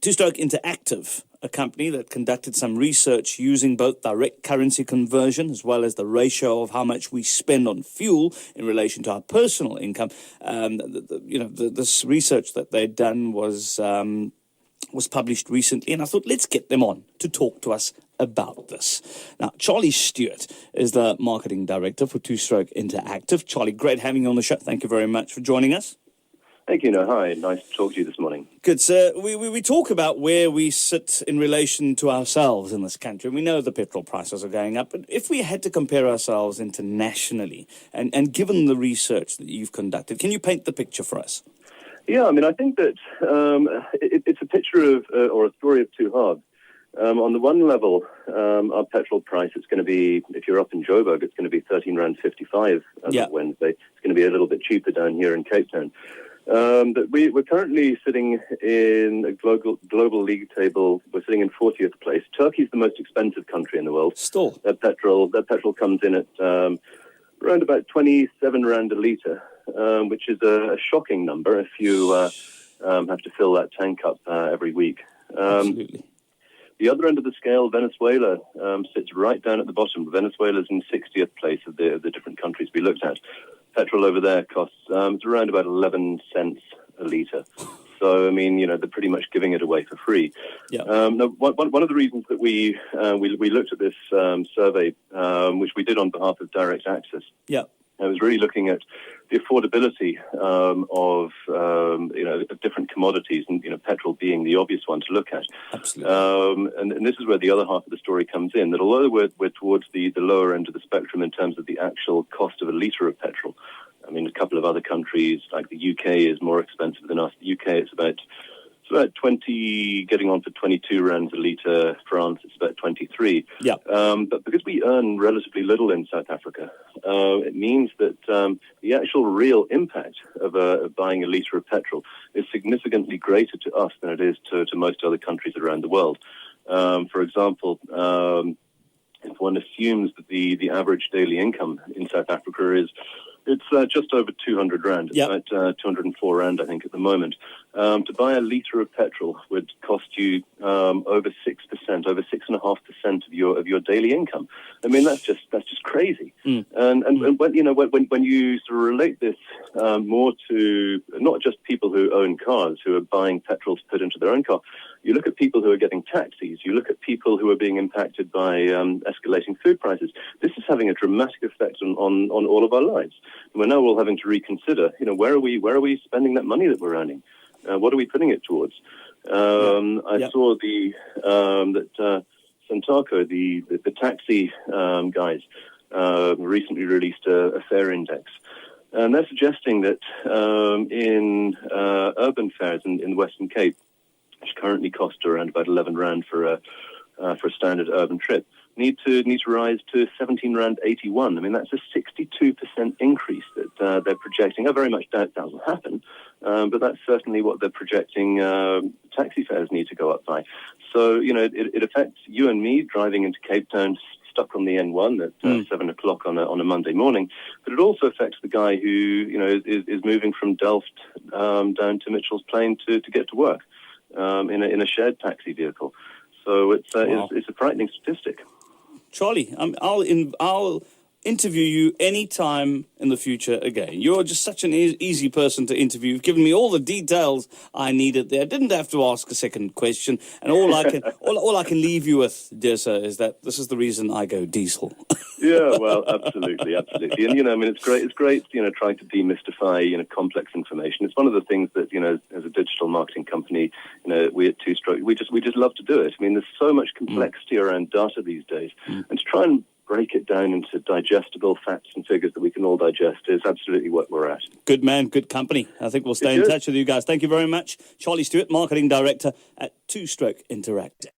2Stroke Interactive, a company that conducted some research using both direct currency conversion as well as the ratio of how much we spend on fuel in relation to our personal income. This research that they'd done was published recently, and I thought, let's get them on to talk to us about this. Now, Charlie Stewart is the marketing director for 2Stroke Interactive. Charlie, great having you on the show. Thank you very much for joining us. Thank you. Hi, nice to talk to you this morning. Good, sir. We talk about where we sit in relation to ourselves in this country. We know the petrol prices are going up, but if we had to compare ourselves internationally, and given the research that you've conducted, can you paint the picture for us? Yeah, I mean, I think that it's a picture of, or a story of two halves. On the one level, our petrol price is going to be, if you're up in Joburg, it's going to be £13.55 as of Wednesday. It's going to be a little bit cheaper down here in Cape Town. But we're currently sitting in a global league table. We're sitting in 40th place. Turkey's the most expensive country in the world. Still, their petrol comes in at around about 27 rand a litre, which is a shocking number if you have to fill that tank up every week. Absolutely. The other end of the scale, Venezuela, sits right down at the bottom. Venezuela's in 60th place of the different countries we looked at. Petrol over there costs around about 11 cents a litre. So, I mean, they're pretty much giving it away for free. Yeah. Now, one of the reasons that we looked at this survey, which we did on behalf of Direct Access, I was really looking at the affordability of different commodities, and petrol being the obvious one to look at. Absolutely. And this is where the other half of the story comes in. That although we're towards the lower end of the spectrum in terms of the actual cost of a litre of petrol, I mean, a couple of other countries like the UK is more expensive than us. The UK it's about 20, getting on for 22 rands a litre. France, it's about 23. Yeah. But because we earn relatively little in South Africa, it means that the actual real impact of buying a litre of petrol is significantly greater to us than it is to most other countries around the world. For example, if one assumes that the average daily income in South Africa it's just over 200 rand. It's about 204 rand, I think, at the moment. To buy a litre of petrol would cost you over 6%, over 6.5% of your daily income. I mean, that's just crazy. And when you sort of relate this more to not just people who own cars who are buying petrol to put into their own car, you look at people who are getting taxis. You look at people who are being impacted by escalating food prices. This is having a dramatic effect on all of our lives. And we're now all having to reconsider. Where are we spending that money that we're earning? What are we putting it towards? I saw that Santaco, the taxi guys, recently released a fare index. And they're suggesting that in urban fares in the Western Cape, which currently cost around about 11 rand for a standard urban trip, need to rise to 17 rand 81. I mean, that's a 62% increase that they're projecting. I very much doubt that will happen, but that's certainly what they're projecting taxi fares need to go up by. So, it affects you and me driving into Cape Town stuck on the N1 at 7 o'clock on a Monday morning, but it also affects the guy who, is moving from Delft down to Mitchell's Plain to get to work in a shared taxi vehicle. So it's a frightening statistic. Charlie, I'll interview you anytime in the future again. You're just such an easy person to interview. You've given me all the details I needed there. I didn't have to ask a second question. And all I can leave you with, dear sir, is that this is the reason I go diesel. Yeah, well, absolutely. And, it's great, trying to demystify, complex information. It's one of the things that, as a digital marketing company, we at 2Stroke, we just love to do it. I mean, there's so much complexity around data these days. And to try and break it down into digestible facts and figures that we can all digest is absolutely what we're at. Good man, good company. I think we'll stay in touch with you guys. Thank you very much. Charlie Stewart, Marketing Director at 2Stroke Interactive.